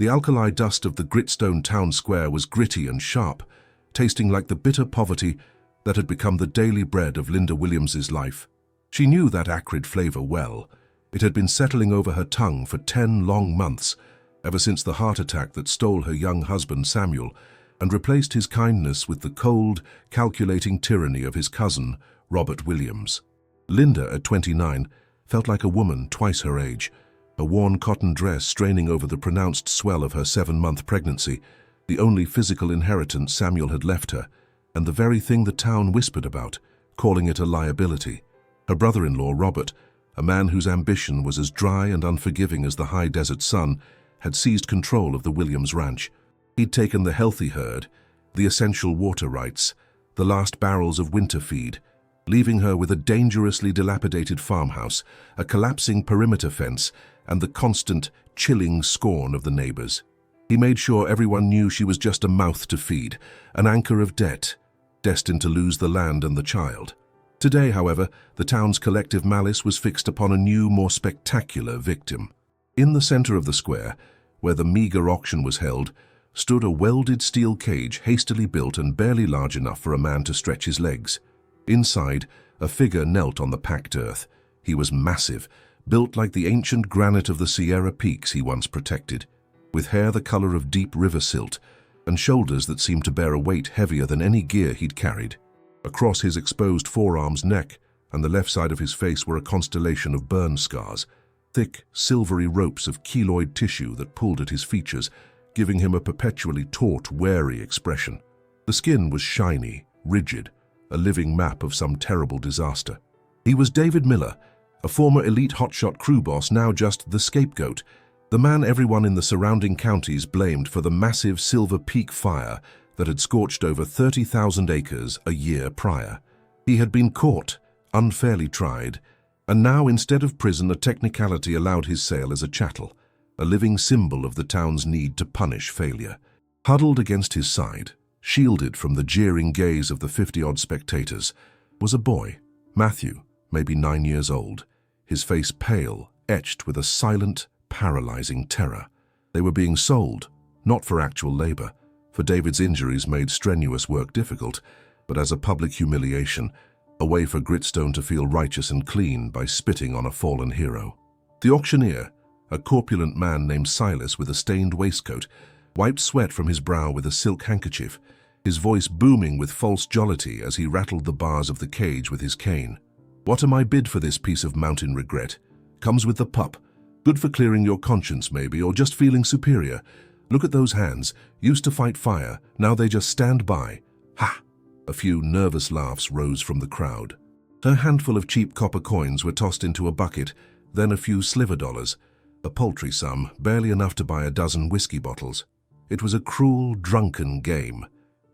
The alkali dust of the Gritstone town square was gritty and sharp, tasting like the bitter poverty that had become the daily bread of Linda Williams's life. She knew that acrid flavor well. It had been settling over her tongue for 10 long months, ever since the heart attack that stole her young husband Samuel and replaced his kindness with the cold, calculating tyranny of his cousin, Robert Williams. Linda, at 29, felt like a woman twice her age, a worn cotton dress straining over the pronounced swell of her 7-month pregnancy, the only physical inheritance Samuel had left her, and the very thing the town whispered about, calling it a liability. Her brother-in-law, Robert, a man whose ambition was as dry and unforgiving as the high desert sun, had seized control of the Williams ranch. He'd taken the healthy herd, the essential water rights, the last barrels of winter feed, leaving her with a dangerously dilapidated farmhouse, a collapsing perimeter fence, and the constant, chilling scorn of the neighbors. He made sure everyone knew she was just a mouth to feed, an anchor of debt, destined to lose the land and the child. Today, however, the town's collective malice was fixed upon a new, more spectacular victim. In the center of the square, where the meager auction was held, stood a welded steel cage hastily built and barely large enough for a man to stretch his legs. Inside, a figure knelt on the packed earth. He was massive, built like the ancient granite of the Sierra Peaks he once protected, with hair the color of deep river silt and shoulders that seemed to bear a weight heavier than any gear he'd carried. Across his exposed forearms, neck, and the left side of his face were a constellation of burn scars, thick, silvery ropes of keloid tissue that pulled at his features, giving him a perpetually taut, wary expression. The skin was shiny, rigid, a living map of some terrible disaster. He was David Miller, a former elite hotshot crew boss, now just the scapegoat, the man everyone in the surrounding counties blamed for the massive Silver Peak fire that had scorched over 30,000 acres a year prior. He had been caught, unfairly tried, and now instead of prison, a technicality allowed his sale as a chattel, a living symbol of the town's need to punish failure. Huddled against his side, shielded from the jeering gaze of the 50-odd spectators, was a boy, Matthew, maybe 9 years old, his face pale, etched with a silent, paralyzing terror. They were being sold, not for actual labor, for David's injuries made strenuous work difficult, but as a public humiliation, a way for Gritstone to feel righteous and clean by spitting on a fallen hero. The auctioneer, a corpulent man named Silas with a stained waistcoat, wiped sweat from his brow with a silk handkerchief, his voice booming with false jollity as he rattled the bars of the cage with his cane. "What am I bid for this piece of mountain regret? Comes with the pup. Good for clearing your conscience maybe, or just feeling superior. Look at those hands, used to fight fire, now they just stand by. Ha!" A few nervous laughs rose from the crowd. A handful of cheap copper coins were tossed into a bucket, then a few sliver dollars, a paltry sum, barely enough to buy a dozen whiskey bottles. It was a cruel, drunken game.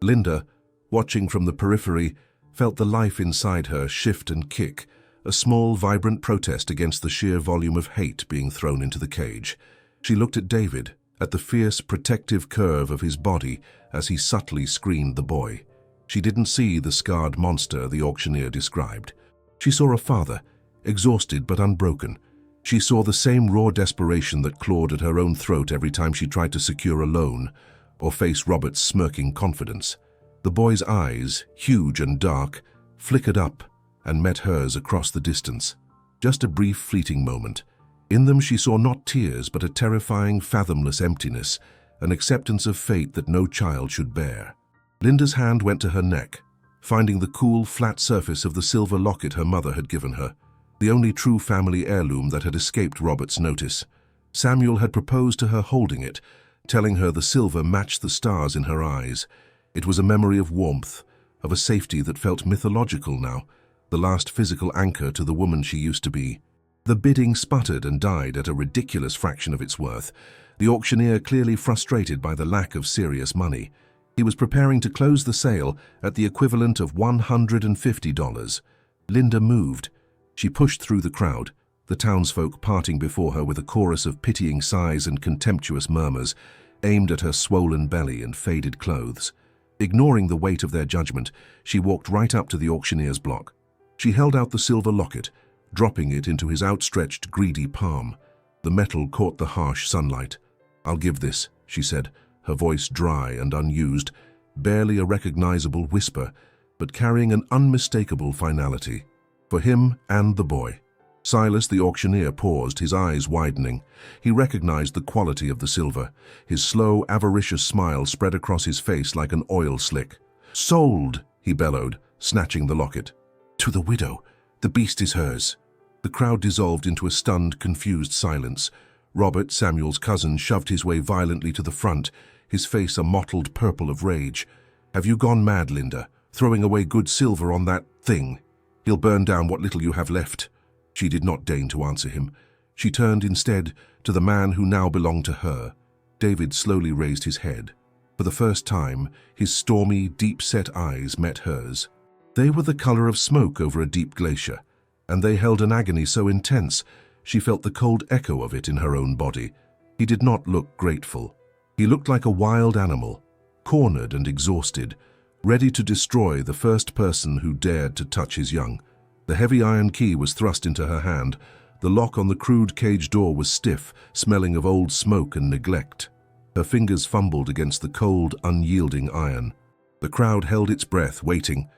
Linda, watching from the periphery, felt the life inside her shift and kick, a small, vibrant protest against the sheer volume of hate being thrown into the cage. She looked at David, at the fierce, protective curve of his body as he subtly screened the boy. She didn't see the scarred monster the auctioneer described. She saw a father, exhausted but unbroken. She saw the same raw desperation that clawed at her own throat every time she tried to secure a loan or face Robert's smirking confidence. The boy's eyes, huge and dark, flickered up and met hers across the distance. Just a brief, fleeting moment. In them she saw not tears but a terrifying, fathomless emptiness, an acceptance of fate that no child should bear. Linda's hand went to her neck, finding the cool, flat surface of the silver locket her mother had given her, the only true family heirloom that had escaped Robert's notice. Samuel had proposed to her holding it, telling her the silver matched the stars in her eyes. It was a memory of warmth, of a safety that felt mythological now, the last physical anchor to the woman she used to be. The bidding sputtered and died at a ridiculous fraction of its worth, the auctioneer clearly frustrated by the lack of serious money. He was preparing to close the sale at the equivalent of $150. Linda moved. She pushed through the crowd, the townsfolk parting before her with a chorus of pitying sighs and contemptuous murmurs, aimed at her swollen belly and faded clothes. Ignoring the weight of their judgment, she walked right up to the auctioneer's block. She held out the silver locket, dropping it into his outstretched, greedy palm. The metal caught the harsh sunlight. "I'll give this," she said, her voice dry and unused, barely a recognizable whisper, but carrying an unmistakable finality. For him and the boy. Silas, the auctioneer, paused, his eyes widening. He recognized the quality of the silver. His slow, avaricious smile spread across his face like an oil slick. "Sold!" he bellowed, snatching the locket. "To the widow. The beast is hers." The crowd dissolved into a stunned, confused silence. Robert, Samuel's cousin, shoved his way violently to the front, his face a mottled purple of rage. "Have you gone mad, Linda? Throwing away good silver on that thing? He'll burn down what little you have left." She did not deign to answer him. She turned instead to the man who now belonged to her. David slowly raised his head. For the first time, his stormy, deep-set eyes met hers. They were the color of smoke over a deep glacier, and they held an agony so intense she felt the cold echo of it in her own body. He did not look grateful. He looked like a wild animal, cornered and exhausted, ready to destroy the first person who dared to touch his young. The heavy iron key was thrust into her hand. The lock on the crude cage door was stiff, smelling of old smoke and neglect. Her fingers fumbled against the cold, unyielding iron. The crowd held its breath, waiting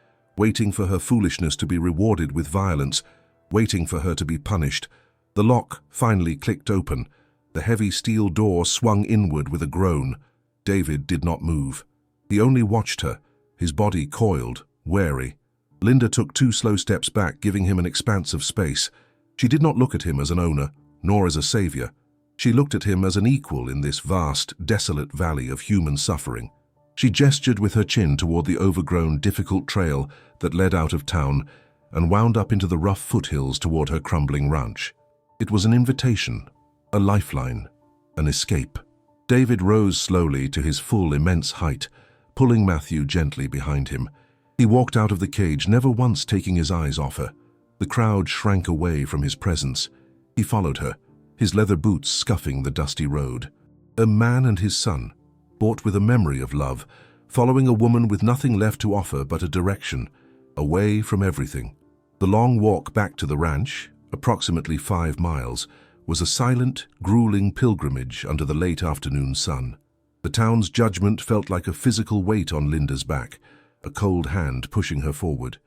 for her foolishness to be rewarded with violence, waiting for her to be punished. The lock finally clicked open. The heavy steel door swung inward with a groan. David did not move. He only watched her, his body coiled, wary. Linda took 2 slow steps back, giving him an expanse of space. She did not look at him as an owner, nor as a savior. She looked at him as an equal in this vast, desolate valley of human suffering. She gestured with her chin toward the overgrown, difficult trail that led out of town and wound up into the rough foothills toward her crumbling ranch. It was an invitation, a lifeline, an escape. David rose slowly to his full, immense height, pulling Matthew gently behind him. He walked out of the cage, never once taking his eyes off her. The crowd shrank away from his presence. He followed her, his leather boots scuffing the dusty road. A man and his son, bought with a memory of love, following a woman with nothing left to offer but a direction, away from everything. The long walk back to the ranch, approximately 5 miles, was a silent, grueling pilgrimage under the late afternoon sun. The town's judgment felt like a physical weight on Linda's back, a cold hand pushing her forward.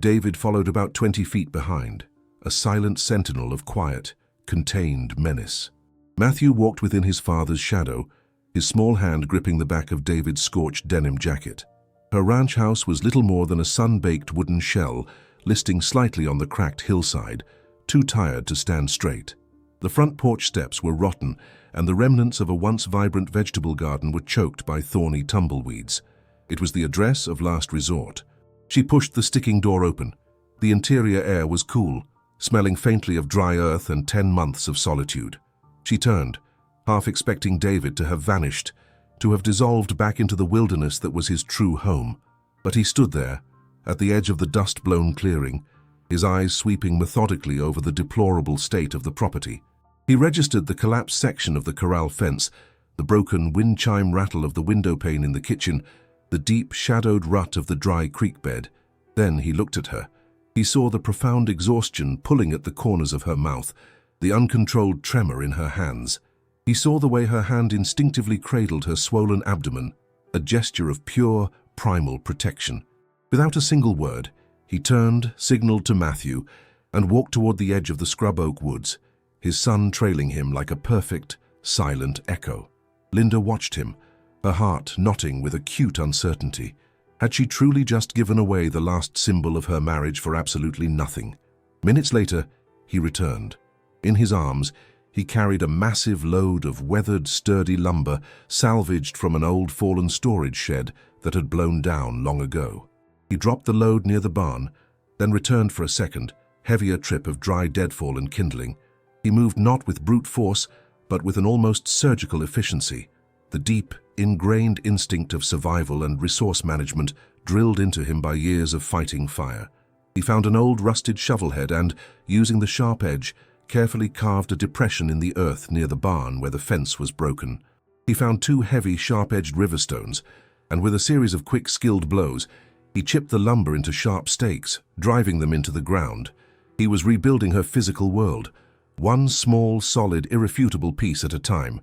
David followed about 20 feet behind, a silent sentinel of quiet, contained menace. Matthew walked within his father's shadow, his small hand gripping the back of David's scorched denim jacket. Her ranch house was little more than a sun-baked wooden shell, listing slightly on the cracked hillside, too tired to stand straight. The front porch steps were rotten, and the remnants of a once vibrant vegetable garden were choked by thorny tumbleweeds. It was the address of last resort. She pushed the sticking door open. The interior air was cool, smelling faintly of dry earth and 10 months of solitude. She turned, half expecting David to have vanished, to have dissolved back into the wilderness that was his true home. But he stood there, at the edge of the dust-blown clearing, his eyes sweeping methodically over the deplorable state of the property. He registered the collapsed section of the corral fence, the broken wind chime rattle of the window pane in the kitchen, the deep, shadowed rut of the dry creek bed. Then he looked at her. He saw the profound exhaustion pulling at the corners of her mouth, the uncontrolled tremor in her hands. He saw the way her hand instinctively cradled her swollen abdomen, a gesture of pure, primal protection. Without a single word, he turned, signaled to Matthew, and walked toward the edge of the scrub oak woods, his son trailing him like a perfect, silent echo. Linda watched him, her heart knotting with acute uncertainty. Had she truly just given away the last symbol of her marriage for absolutely nothing? Minutes later, he returned. In his arms, he carried a massive load of weathered, sturdy lumber salvaged from an old fallen storage shed that had blown down long ago. He dropped the load near the barn, then returned for a second, heavier trip of dry deadfall and kindling. He moved not with brute force, but with an almost surgical efficiency. The deep, ingrained instinct of survival and resource management drilled into him by years of fighting fire. He found an old rusted shovelhead and, using the sharp edge, carefully carved a depression in the earth near the barn where the fence was broken. He found 2 heavy, sharp-edged river stones, and with a series of quick, skilled blows, he chipped the lumber into sharp stakes, driving them into the ground. He was rebuilding her physical world, one small, solid, irrefutable piece at a time.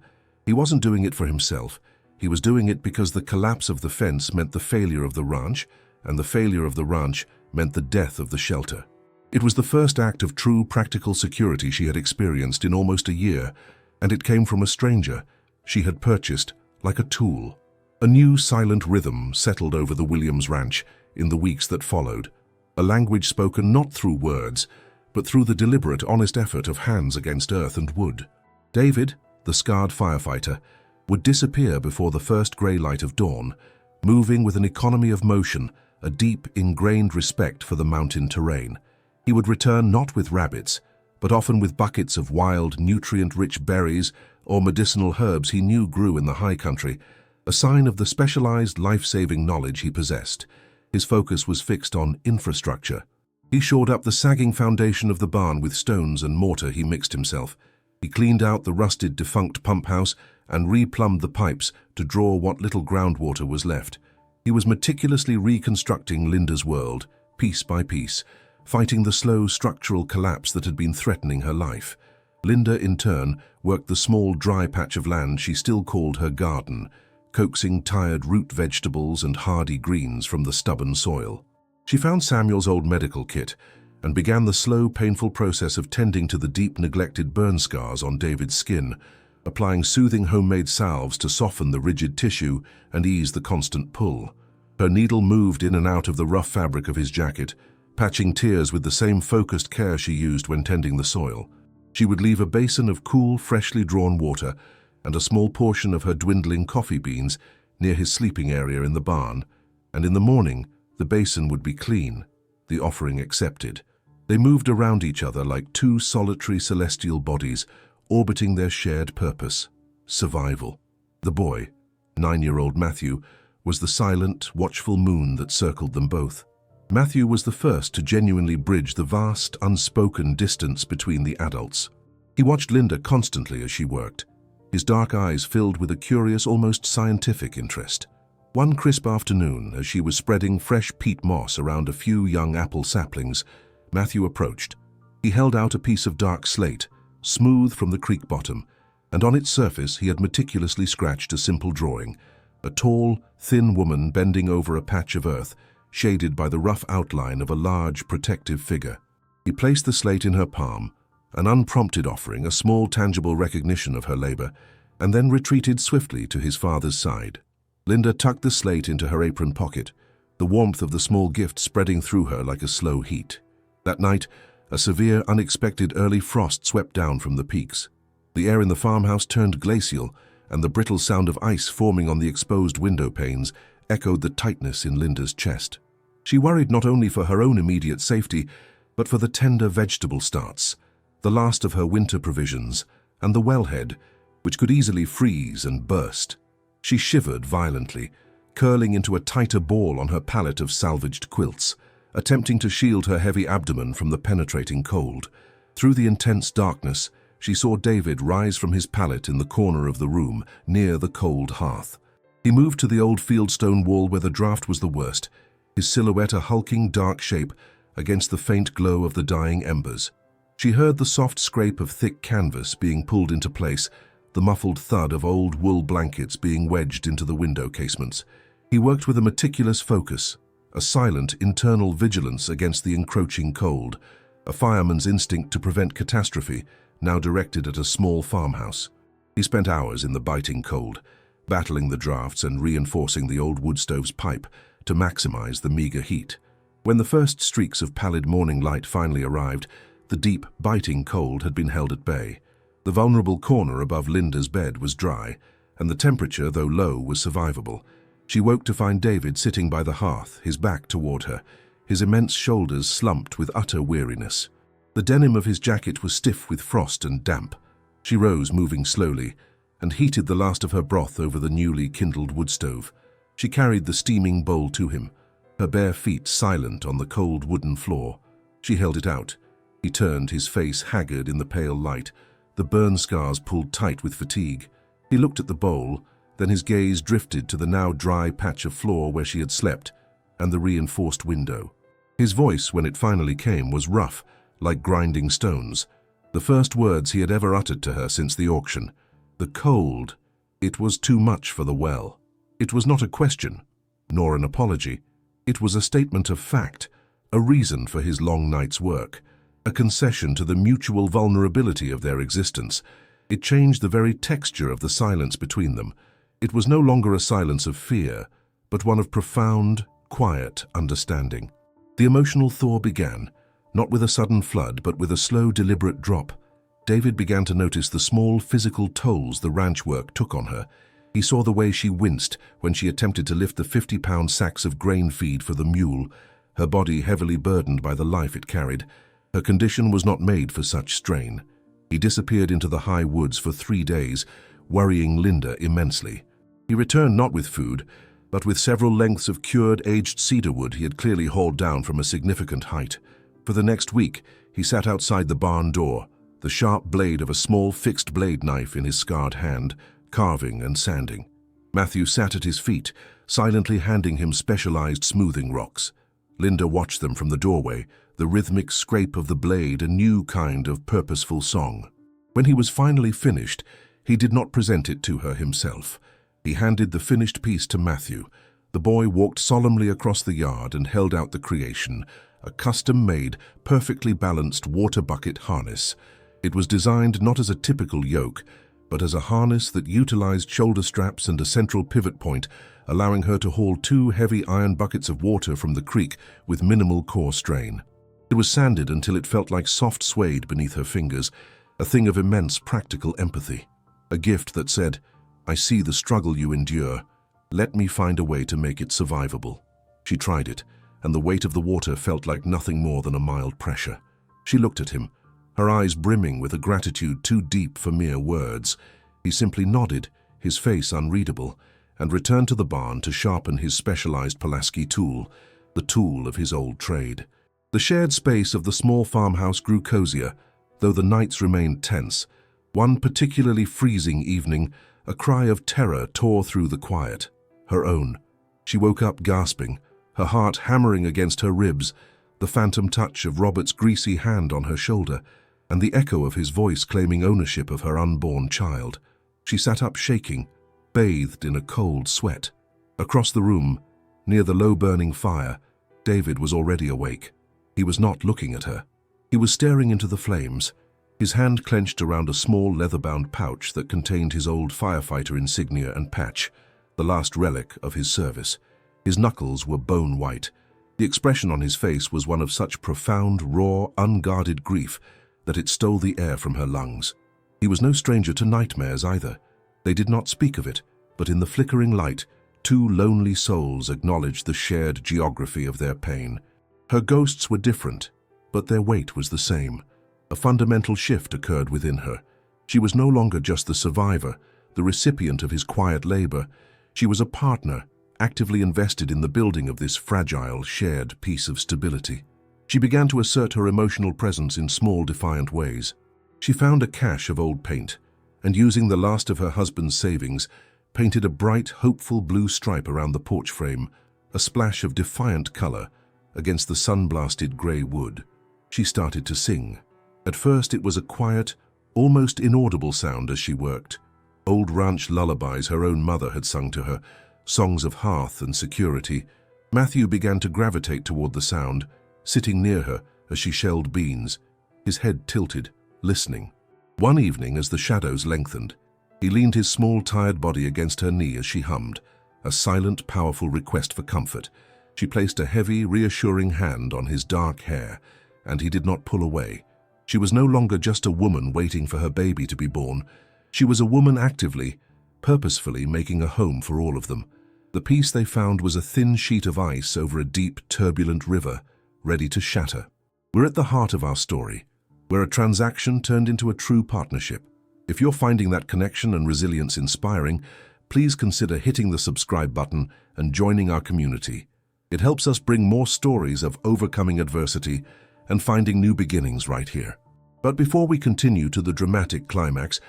He wasn't doing it for himself. He was doing it because the collapse of the fence meant the failure of the ranch, and the failure of the ranch meant the death of the shelter. It was the first act of true practical security she had experienced in almost a year, and it came from a stranger she had purchased like a tool. A new silent rhythm settled over the Williams Ranch in the weeks that followed, a language spoken not through words, but through the deliberate, honest effort of hands against earth and wood. David, the scarred firefighter, would disappear before the first grey light of dawn, moving with an economy of motion, a deep, ingrained respect for the mountain terrain. He would return not with rabbits, but often with buckets of wild, nutrient-rich berries or medicinal herbs he knew grew in the high country, a sign of the specialized life-saving knowledge he possessed. His focus was fixed on infrastructure. He shored up the sagging foundation of the barn with stones and mortar he mixed himself. He cleaned out the rusted, defunct pump house and replumbed the pipes to draw what little groundwater was left. He was meticulously reconstructing Linda's world, piece by piece, fighting the slow structural collapse that had been threatening her life. Linda, in turn, worked the small, dry patch of land she still called her garden, coaxing tired root vegetables and hardy greens from the stubborn soil. She found Samuel's old medical kit and began the slow, painful process of tending to the deep, neglected burn scars on David's skin, applying soothing homemade salves to soften the rigid tissue and ease the constant pull. Her needle moved in and out of the rough fabric of his jacket, patching tears with the same focused care she used when tending the soil. She would leave a basin of cool, freshly drawn water and a small portion of her dwindling coffee beans near his sleeping area in the barn, and in the morning the basin would be clean, the offering accepted. They moved around each other like two solitary celestial bodies, orbiting their shared purpose, survival. The boy, 9-year-old Matthew, was the silent, watchful moon that circled them both. Matthew was the first to genuinely bridge the vast, unspoken distance between the adults. He watched Linda constantly as she worked, his dark eyes filled with a curious, almost scientific interest. One crisp afternoon, as she was spreading fresh peat moss around a few young apple saplings, Matthew approached. He held out a piece of dark slate, smooth from the creek bottom, and on its surface he had meticulously scratched a simple drawing, a tall, thin woman bending over a patch of earth, shaded by the rough outline of a large, protective figure. He placed the slate in her palm, an unprompted offering, a small, tangible recognition of her labor, and then retreated swiftly to his father's side. Linda tucked the slate into her apron pocket, the warmth of the small gift spreading through her like a slow heat. That night, a severe, unexpected early frost swept down from the peaks. The air in the farmhouse turned glacial, and the brittle sound of ice forming on the exposed window panes echoed the tightness in Linda's chest. She worried not only for her own immediate safety, but for the tender vegetable starts, the last of her winter provisions, and the wellhead, which could easily freeze and burst. She shivered violently, curling into a tighter ball on her pallet of salvaged quilts, attempting to shield her heavy abdomen from the penetrating cold. Through the intense darkness, she saw David rise from his pallet in the corner of the room, near the cold hearth. He moved to the old fieldstone wall where the draft was the worst, his silhouette a hulking dark shape against the faint glow of the dying embers. She heard the soft scrape of thick canvas being pulled into place, the muffled thud of old wool blankets being wedged into the window casements. He worked with a meticulous focus, a silent internal vigilance against the encroaching cold, a fireman's instinct to prevent catastrophe, now directed at a small farmhouse. He spent hours in the biting cold, battling the drafts and reinforcing the old wood stove's pipe to maximize the meager heat. When the first streaks of pallid morning light finally arrived, the deep, biting cold had been held at bay. The vulnerable corner above Linda's bed was dry, and the temperature, though low, was survivable. She woke to find David sitting by the hearth, his back toward her, his immense shoulders slumped with utter weariness. The denim of his jacket was stiff with frost and damp. She rose, moving slowly, and heated the last of her broth over the newly kindled wood stove. She carried the steaming bowl to him, her bare feet silent on the cold wooden floor. She held it out. He turned, his face haggard in the pale light, the burn scars pulled tight with fatigue. He looked at the bowl, then his gaze drifted to the now dry patch of floor where she had slept, and the reinforced window. His voice, when it finally came, was rough, like grinding stones, the first words he had ever uttered to her since the auction. The cold, It was too much for the well. It was not a question, nor an apology. It was a statement of fact, a reason for his long night's work, a concession to the mutual vulnerability of their existence. It changed the very texture of the silence between them. It was no longer a silence of fear, but one of profound, quiet understanding. The emotional thaw began, not with a sudden flood, but with a slow, deliberate drop. David began to notice the small physical tolls the ranch work took on her. He saw the way she winced when she attempted to lift the 50-pound sacks of grain feed for the mule, her body heavily burdened by the life it carried. Her condition was not made for such strain. He disappeared into the high woods for 3 days, worrying Linda immensely. He returned not with food, but with several lengths of cured aged cedar wood he had clearly hauled down from a significant height. For the next week, he sat outside the barn door, the sharp blade of a small fixed blade knife in his scarred hand, carving and sanding. Matthew sat at his feet, silently handing him specialized smoothing rocks. Linda watched them from the doorway, the rhythmic scrape of the blade a new kind of purposeful song. When he was finally finished, he did not present it to her himself. He handed the finished piece to Matthew. The boy walked solemnly across the yard and held out the creation, a custom-made, perfectly balanced water bucket harness. It was designed not as a typical yoke, but as a harness that utilized shoulder straps and a central pivot point, allowing her to haul 2 heavy iron buckets of water from the creek with minimal core strain. It was sanded until it felt like soft suede beneath her fingers, a thing of immense practical empathy. A gift that said, "I see the struggle you endure. Let me find a way to make it survivable." She tried it, and the weight of the water felt like nothing more than a mild pressure. She looked at him, her eyes brimming with a gratitude too deep for mere words. He simply nodded, his face unreadable, and returned to the barn to sharpen his specialized Pulaski tool, the tool of his old trade. The shared space of the small farmhouse grew cozier, though the nights remained tense. One particularly freezing evening, a cry of terror tore through the quiet, her own. She woke up gasping, her heart hammering against her ribs, the phantom touch of Robert's greasy hand on her shoulder, and the echo of his voice claiming ownership of her unborn child. She sat up shaking, bathed in a cold sweat. Across the room, near the low-burning fire, David was already awake. He was not looking at her. He was staring into the flames, his hand clenched around a small leather-bound pouch that contained his old firefighter insignia and patch, the last relic of his service. His knuckles were bone-white. The expression on his face was one of such profound, raw, unguarded grief that it stole the air from her lungs. He was no stranger to nightmares either. They did not speak of it, but in the flickering light, 2 lonely souls acknowledged the shared geography of their pain. Her ghosts were different, but their weight was the same. A fundamental shift occurred within her. She was no longer just the survivor, the recipient of his quiet labor. She was a partner, actively invested in the building of this fragile, shared piece of stability. She began to assert her emotional presence in small, defiant ways. She found a cache of old paint, and using the last of her husband's savings, painted a bright, hopeful blue stripe around the porch frame, a splash of defiant color against the sun-blasted gray wood. She started to sing. At first it was a quiet, almost inaudible sound as she worked. Old ranch lullabies her own mother had sung to her, songs of hearth and security. Matthew began to gravitate toward the sound, sitting near her as she shelled beans, his head tilted, listening. One evening, as the shadows lengthened, he leaned his small, tired body against her knee as she hummed, a silent, powerful request for comfort. She placed a heavy, reassuring hand on his dark hair, and he did not pull away. She was no longer just a woman waiting for her baby to be born. She was a woman actively, purposefully making a home for all of them. The peace they found was a thin sheet of ice over a deep, turbulent river, ready to shatter. We're at the heart of our story, where a transaction turned into a true partnership. If you're finding that connection and resilience inspiring, please consider hitting the subscribe button and joining our community. It helps us bring more stories of overcoming adversity and finding new beginnings right here. But before we continue to the dramatic climax,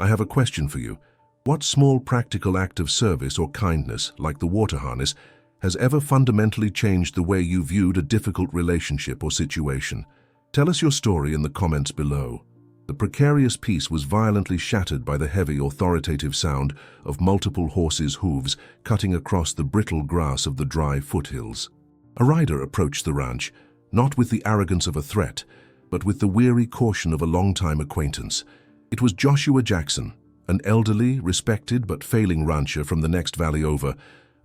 I have a question for you. What small practical act of service or kindness, like the water harness, has ever fundamentally changed the way you viewed a difficult relationship or situation? Tell us your story in the comments below. The precarious peace was violently shattered by the heavy, authoritative sound of multiple horses' hooves cutting across the brittle grass of the dry foothills. A rider approached the ranch, not with the arrogance of a threat, but with the weary caution of a long-time acquaintance. It was Joshua Jackson, an elderly, respected but failing rancher from the next valley over,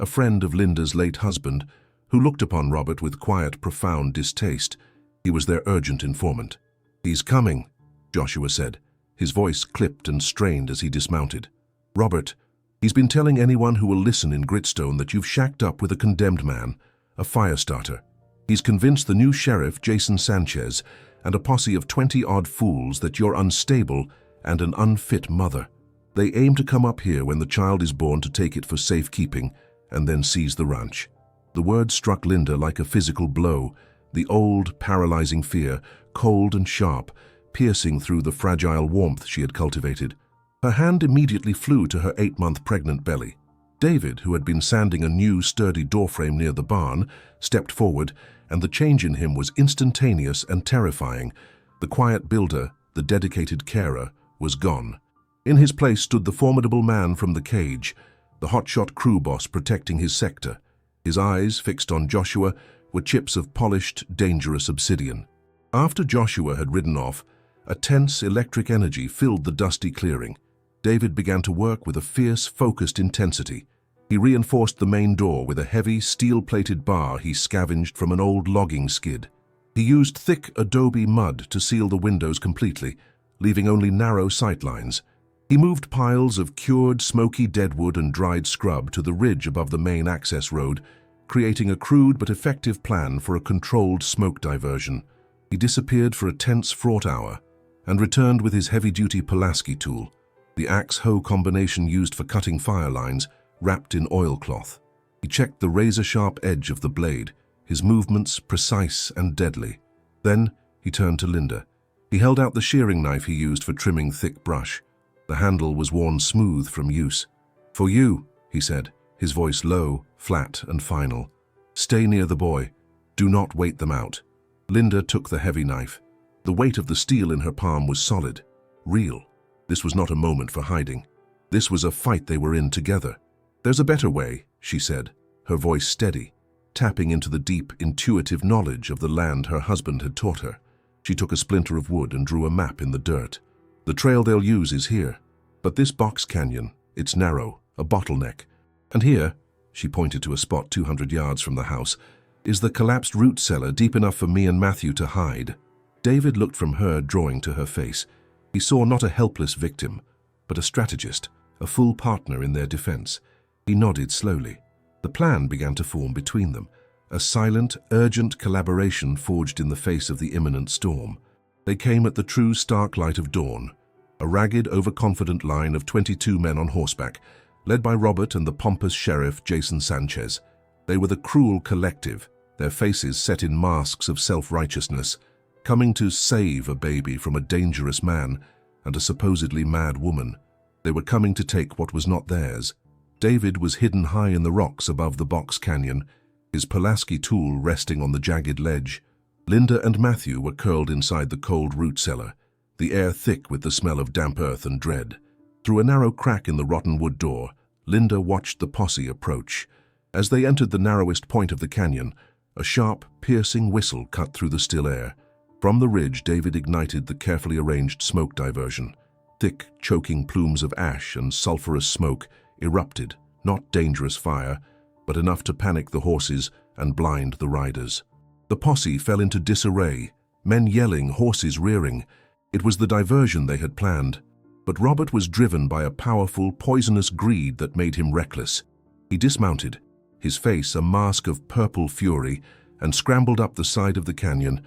a friend of Linda's late husband, who looked upon Robert with quiet, profound distaste. He was their urgent informant. "He's coming," Joshua said, his voice clipped and strained as he dismounted. "Robert, he's been telling anyone who will listen in Gritstone that you've shacked up with a condemned man, a fire starter. He's convinced the new sheriff, Jason Sanchez, and a posse of 20-odd fools that you're unstable and an unfit mother. They aim to come up here when the child is born to take it for safekeeping and then seize the ranch." The words struck Linda like a physical blow, the old, paralyzing fear, cold and sharp, piercing through the fragile warmth she had cultivated. Her hand immediately flew to her 8-month pregnant belly. David, who had been sanding a new, sturdy doorframe near the barn, stepped forward, and the change in him was instantaneous and terrifying. The quiet builder, the dedicated carer, was gone. In his place stood the formidable man from the cage, the hotshot crew boss protecting his sector. His eyes, fixed on Joshua, were chips of polished, dangerous obsidian. After Joshua had ridden off, a tense electric energy filled the dusty clearing. David began to work with a fierce, focused intensity. He reinforced the main door with a heavy, steel-plated bar he scavenged from an old logging skid. He used thick adobe mud to seal the windows completely, leaving only narrow sightlines. He moved piles of cured, smoky deadwood and dried scrub to the ridge above the main access road, creating a crude but effective plan for a controlled smoke diversion. He disappeared for a tense, fraught hour and returned with his heavy-duty Pulaski tool, the axe-hoe combination used for cutting fire lines, wrapped in oilcloth. He checked the razor-sharp edge of the blade, his movements precise and deadly. Then he turned to Linda. He held out the shearing knife he used for trimming thick brush. The handle was worn smooth from use. "For you," he said, his voice low, flat, and final. "Stay near the boy. Do not wait them out." Linda took the heavy knife. The weight of the steel in her palm was solid, real. This was not a moment for hiding. This was a fight they were in together. "There's a better way," she said, her voice steady, tapping into the deep, intuitive knowledge of the land her husband had taught her. She took a splinter of wood and drew a map in the dirt. "The trail they'll use is here. But this box canyon, it's narrow, a bottleneck. And here," she pointed to a spot 200 yards from the house, "is the collapsed root cellar deep enough for me and Matthew to hide." David looked from her drawing to her face. He saw not a helpless victim, but a strategist, a full partner in their defense. He nodded slowly. The plan began to form between them, a silent, urgent collaboration forged in the face of the imminent storm. They came at the true stark light of dawn, a ragged, overconfident line of 22 men on horseback, led by Robert and the pompous sheriff Jason Sanchez. They were the cruel collective, their faces set in masks of self-righteousness, coming to save a baby from a dangerous man and a supposedly mad woman. They were coming to take what was not theirs. David was hidden high in the rocks above the box canyon, his Pulaski tool resting on the jagged ledge. Linda and Matthew were curled inside the cold root cellar, the air thick with the smell of damp earth and dread. Through a narrow crack in the rotten wood door, Linda watched the posse approach. As they entered the narrowest point of the canyon, a sharp, piercing whistle cut through the still air. From the ridge, David ignited the carefully arranged smoke diversion. Thick, choking plumes of ash and sulphurous smoke erupted, not dangerous fire, but enough to panic the horses and blind the riders. The posse fell into disarray, men yelling, horses rearing. It was the diversion they had planned. But Robert was driven by a powerful, poisonous greed that made him reckless. He dismounted, his face a mask of purple fury, and scrambled up the side of the canyon,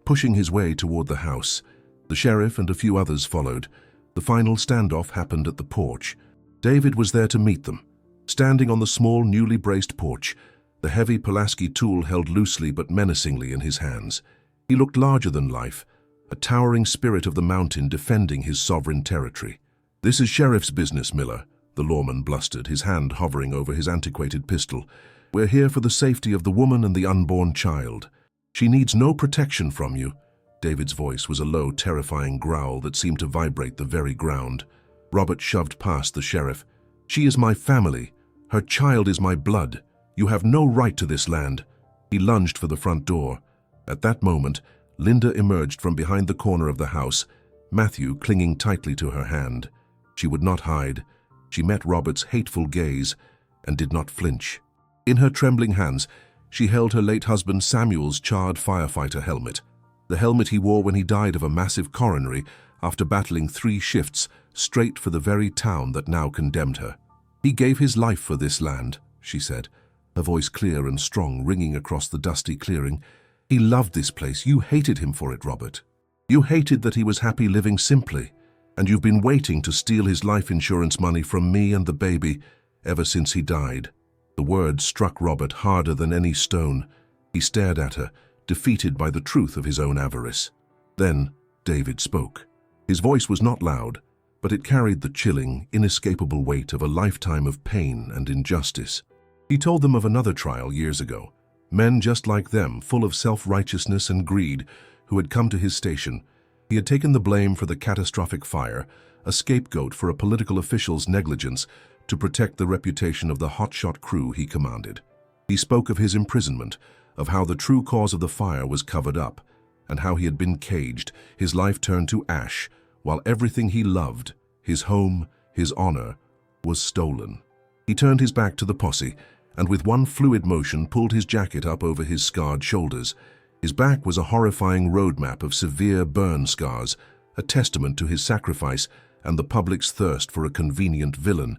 pushing his way toward the house. The sheriff and a few others followed. The final standoff happened at the porch. David was there to meet them. Standing on the small, newly braced porch, the heavy Pulaski tool held loosely but menacingly in his hands. He looked larger than life, a towering spirit of the mountain defending his sovereign territory. "This is sheriff's business, Miller," the lawman blustered, his hand hovering over his antiquated pistol. "We're here for the safety of the woman and the unborn child. She needs no protection from you. David's voice was a low, terrifying growl that seemed to vibrate the very ground. Robert shoved past the sheriff. "She is my family. Her child is my blood. You have no right to this land." He lunged for the front door. At that moment, Linda emerged from behind the corner of the house, Matthew clinging tightly to her hand. She would not hide. She met Robert's hateful gaze and did not flinch. In her trembling hands, she held her late husband Samuel's charred firefighter helmet, the helmet he wore when he died of a massive coronary after battling 3 shifts straight for the very town that now condemned her. "He gave his life for this land," she said, her voice clear and strong, ringing across the dusty clearing. "He loved this place. You hated him for it, Robert. You hated that he was happy living simply, and you've been waiting to steal his life insurance money from me and the baby ever since he died." The word struck Robert harder than any stone. He stared at her, defeated by the truth of his own avarice. Then David spoke. His voice was not loud, but it carried the chilling, inescapable weight of a lifetime of pain and injustice. He told them of another trial years ago. Men just like them, full of self-righteousness and greed, who had come to his station. He had taken the blame for the catastrophic fire, a scapegoat for a political official's negligence, to protect the reputation of the hotshot crew he commanded. He spoke of his imprisonment, of how the true cause of the fire was covered up, and how he had been caged, his life turned to ash, while everything he loved, his home, his honor, was stolen. He turned his back to the posse, and with one fluid motion pulled his jacket up over his scarred shoulders. His back was a horrifying roadmap of severe burn scars, a testament to his sacrifice and the public's thirst for a convenient villain.